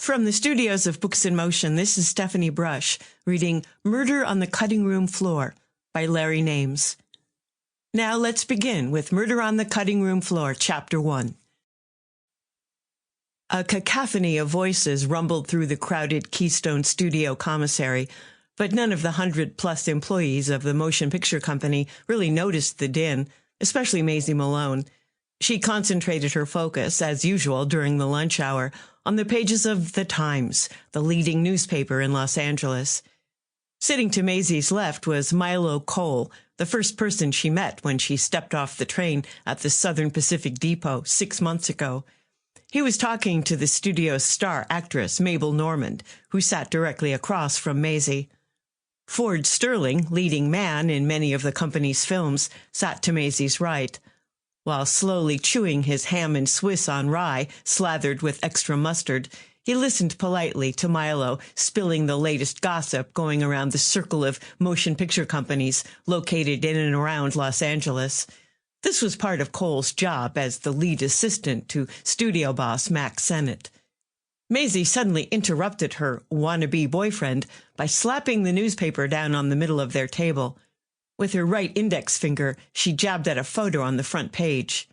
From the studios of Books in Motion, this is Stephanie Brush reading Murder on the Cutting Room Floor by Larry Names. Now let's begin with Murder on the Cutting Room Floor, Chapter 1. A cacophony of voices rumbled through the crowded Keystone Studio commissary, but none of the 100-plus employees of the motion picture company really noticed the din, especially Maisy Malone. She concentrated her focus, as usual during the lunch hour, on the pages of The Times, the leading newspaper in Los Angeles. Sitting to Maisy's left was Milo Cole, the first person she met when she stepped off the train at the Southern Pacific Depot 6 months ago. He was talking to the studio's star actress, Mabel Normand, who sat directly across from Maisy. Ford Sterling, leading man in many of the company's films, sat to Maisy's right. While slowly chewing his ham and Swiss on rye, slathered with extra mustard, he listened politely to Milo spilling the latest gossip going around the circle of motion picture companies located in and around Los Angeles. This was part of Cole's job as the lead assistant to studio boss Max Sennett. Maisy suddenly interrupted her wannabe boyfriend by slapping the newspaper down on the middle of their table. With her right index finger, she jabbed at a photo on the front page.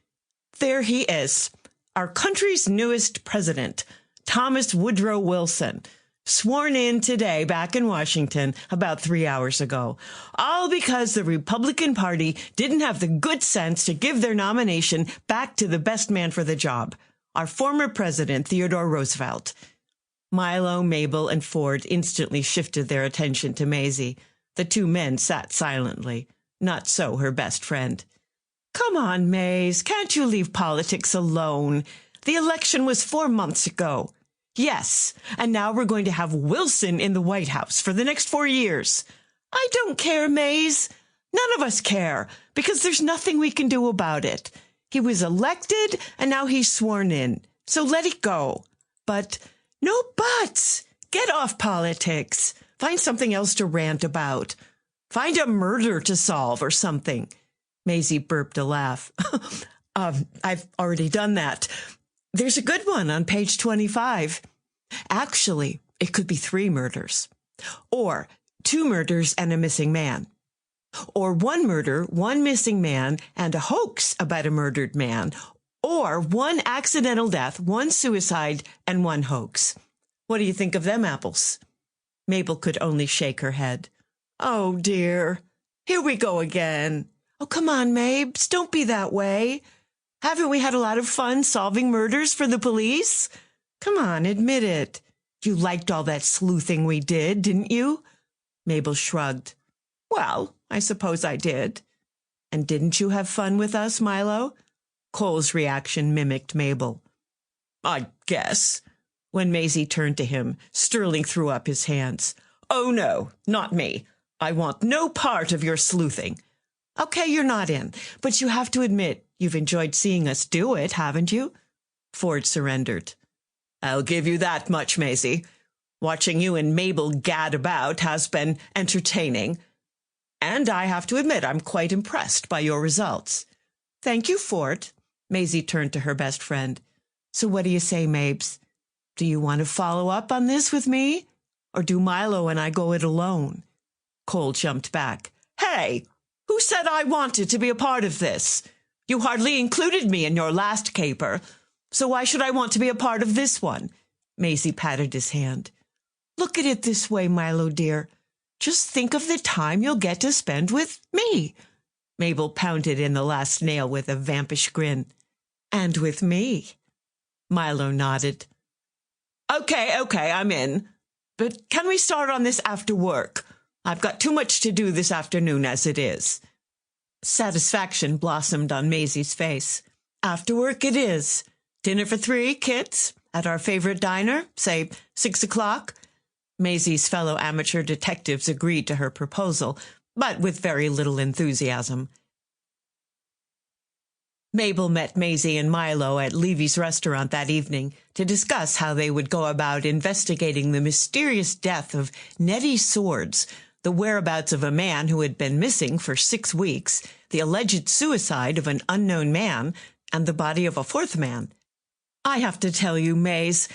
There he is, our country's newest president, Thomas Woodrow Wilson, sworn in today back in Washington about 3 hours ago, all because the Republican Party didn't have the good sense to give their nomination back to the best man for the job, our former president, Theodore Roosevelt. Milo, Mabel, and Ford instantly shifted their attention to Maisy. The two men sat silently. Not so her best friend. Come on, Maze, can't you leave politics alone? The election was 4 months ago. Yes, and now we're going to have Wilson in the White House for the next 4 years. I don't care, Maze. None of us care, because there's nothing we can do about it. He was elected, and now he's sworn in, so let it go. But, no buts. Get off politics. Find something else to rant about. Find a murder to solve or something. Maisy burped a laugh. I've already done that. There's a good one on page 25. Actually, it could be 3 murders. Or 2 murders and a missing man. Or 1 murder, 1 missing man, and a hoax about a murdered man. Or 1 accidental death, 1 suicide, and 1 hoax. What do you think of them apples? Mabel could only shake her head. Oh, dear. Here we go again. Oh, come on, Mabes. Don't be that way. Haven't we had a lot of fun solving murders for the police? Come on, admit it. You liked all that sleuthing we did, didn't you? Mabel shrugged. Well, I suppose I did. And didn't you have fun with us, Milo? Cole's reaction mimicked Mabel. I guess. When Maisy turned to him, Sterling threw up his hands. Oh, no, not me. I want no part of your sleuthing. Okay, you're not in, but you have to admit you've enjoyed seeing us do it, haven't you? Ford surrendered. I'll give you that much, Maisy. Watching you and Mabel gad about has been entertaining. And I have to admit I'm quite impressed by your results. Thank you, Ford. Maisy turned to her best friend. So what do you say, Mabes? Do you want to follow up on this with me? Or do Milo and I go it alone? Cole jumped back. Hey, who said I wanted to be a part of this? You hardly included me in your last caper, so why should I want to be a part of this one? Maisy patted his hand. Look at it this way, Milo dear. Just think of the time you'll get to spend with me. Mabel pounded in the last nail with a vampish grin. And with me. Milo nodded. Okay, I'm in. But can we start on this after work? I've got too much to do this afternoon as it is. Satisfaction blossomed on Maisy's face. After work it is. Dinner for 3, kids, at our favorite diner, say 6 o'clock. Maisy's fellow amateur detectives agreed to her proposal, but with very little enthusiasm. Mabel met Maisy and Milo at Levy's restaurant that evening to discuss how they would go about investigating the mysterious death of Nettie Soards, the whereabouts of a man who had been missing for 6 weeks, the alleged suicide of an unknown man, and the body of a 4th man. I have to tell you, Maze,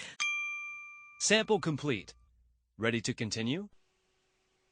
Sample complete. Ready to continue?